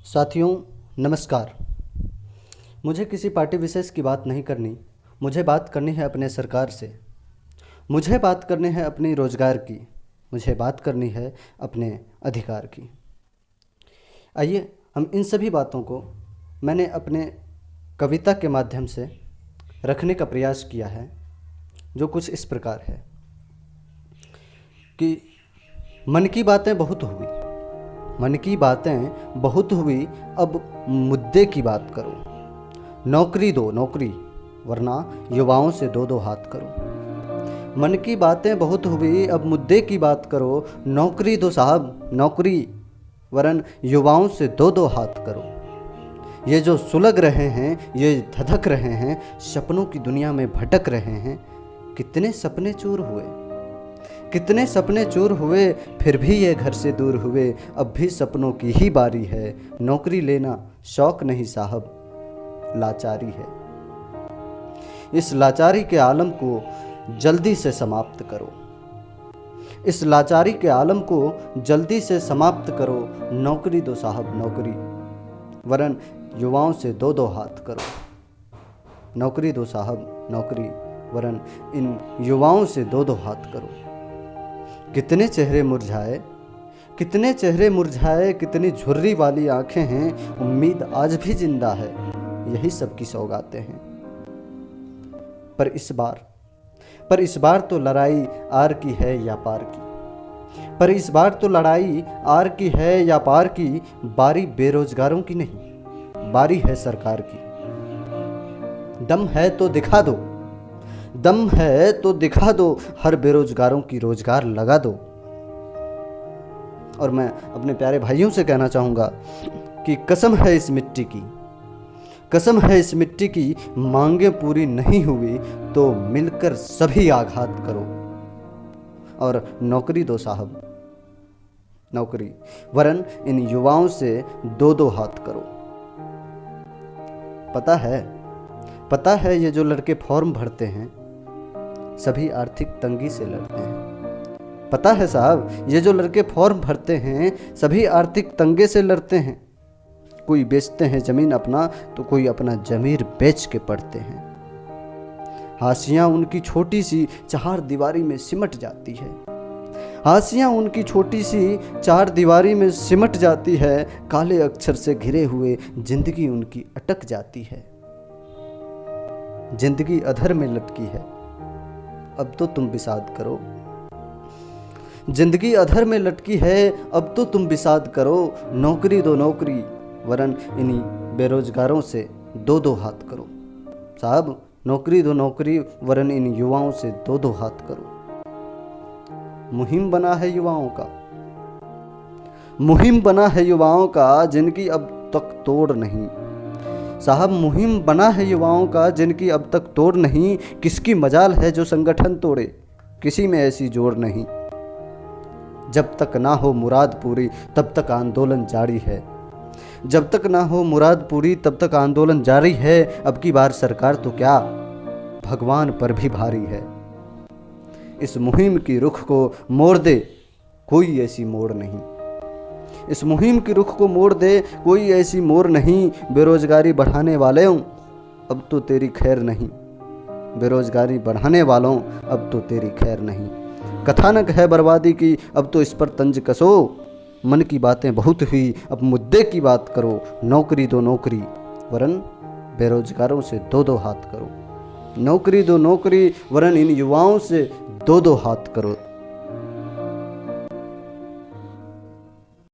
साथियों नमस्कार। मुझे किसी पार्टी विशेष की बात नहीं करनी। मुझे बात करनी है अपने सरकार से। मुझे बात करनी है अपनी रोज़गार की। मुझे बात करनी है अपने अधिकार की। आइए हम इन सभी बातों को मैंने अपने कविता के माध्यम से रखने का प्रयास किया है, जो कुछ इस प्रकार है कि मन की बातें बहुत हुई, मन की बातें बहुत हुई, अब मुद्दे की बात करो। नौकरी दो नौकरी, वरना युवाओं से दो दो हाथ करो। मन की बातें बहुत हुई, अब मुद्दे की बात करो। नौकरी दो साहब नौकरी, वरन युवाओं से दो दो हाथ करो। ये जो सुलग रहे हैं, ये धधक रहे हैं, सपनों की दुनिया में भटक रहे हैं। कितने सपने चूर हुए, कितने सपने चूर हुए, फिर भी ये घर से दूर हुए। अब भी सपनों की ही बारी है। नौकरी लेना शौक नहीं साहब, लाचारी है। इस लाचारी के आलम को जल्दी से समाप्त करो। इस लाचारी के आलम को जल्दी से समाप्त करो। नौकरी दो साहब नौकरी, वरन युवाओं से दो दो हाथ करो। नौकरी दो साहब नौकरी, वरन इन युवाओं से दो दो हाथ करो। कितने चेहरे मुरझाए, कितने चेहरे मुरझाए, कितनी झुर्री वाली आंखें हैं। उम्मीद आज भी जिंदा है, यही सबकी सौगातें हैं। पर इस बार तो लड़ाई आर की है या पार की। पर इस बार तो लड़ाई आर की है या पार की। बारी बेरोजगारों की नहीं, बारी है सरकार की। दम है तो दिखा दो, दम है तो दिखा दो। हर बेरोजगारों की रोजगार लगा दो। और मैं अपने प्यारे भाइयों से कहना चाहूँगा कि कसम है इस मिट्टी की, कसम है इस मिट्टी की। मांगे पूरी नहीं हुई तो मिलकर सभी आघात करो। और नौकरी दो साहब नौकरी, वरन इन युवाओं से दो दो हाथ करो। पता है ये जो लड़के फॉर्म भरते हैं, सभी आर्थिक तंगी से लड़ते हैं। पता है साहब, ये जो लड़के फॉर्म भरते हैं, सभी आर्थिक तंगे से लड़ते हैं। कोई बेचते हैं जमीन अपना, तो कोई अपना जमीर बेच के पढ़ते हैं। हाशियां उनकी छोटी सी चार दीवारी में सिमट जाती है। हाशियां उनकी छोटी सी चार दीवारी में सिमट जाती है। काले अक्षर से घिरे हुए जिंदगी उनकी अटक जाती है। जिंदगी अधर में लटकी है, अब तो तुम विषाद करो। जिंदगी अधर में लटकी है, अब तो तुम विषाद करो। नौकरी दो नौकरी, वरन इन्हीं बेरोजगारों से दो दो हाथ करो। साहब नौकरी दो नौकरी, वरन इन युवाओं से दो दो हाथ करो। मुहिम बना है युवाओं का, मुहिम बना है युवाओं का, जिनकी अब तक तोड़ नहीं। साहब मुहिम बना है युवाओं का, जिनकी अब तक तोड़ नहीं। किसकी मजाल है जो संगठन तोड़े, किसी में ऐसी जोड़ नहीं। जब तक ना हो मुराद पूरी, तब तक आंदोलन जारी है। जब तक ना हो मुराद पूरी, तब तक आंदोलन जारी है। अब की बार सरकार तो क्या, भगवान पर भी भारी है। इस मुहिम की रुख को मोड़ दे, कोई ऐसी मोड़ नहीं। इस मुहिम की रुख को मोड़ दे, कोई ऐसी मोड़ नहीं। बेरोजगारी बढ़ाने वालों, अब तो तेरी खैर नहीं। बेरोजगारी बढ़ाने वालों, अब तो तेरी खैर नहीं। कथानक है बर्बादी की, अब तो इस पर तंज कसो। मन की बातें बहुत हुई, अब मुद्दे की बात करो। नौकरी दो नौकरी, वरन बेरोजगारों से दो दो हाथ करो। नौकरी दो नौकरी, वरन इन युवाओं से दो दो हाथ करो।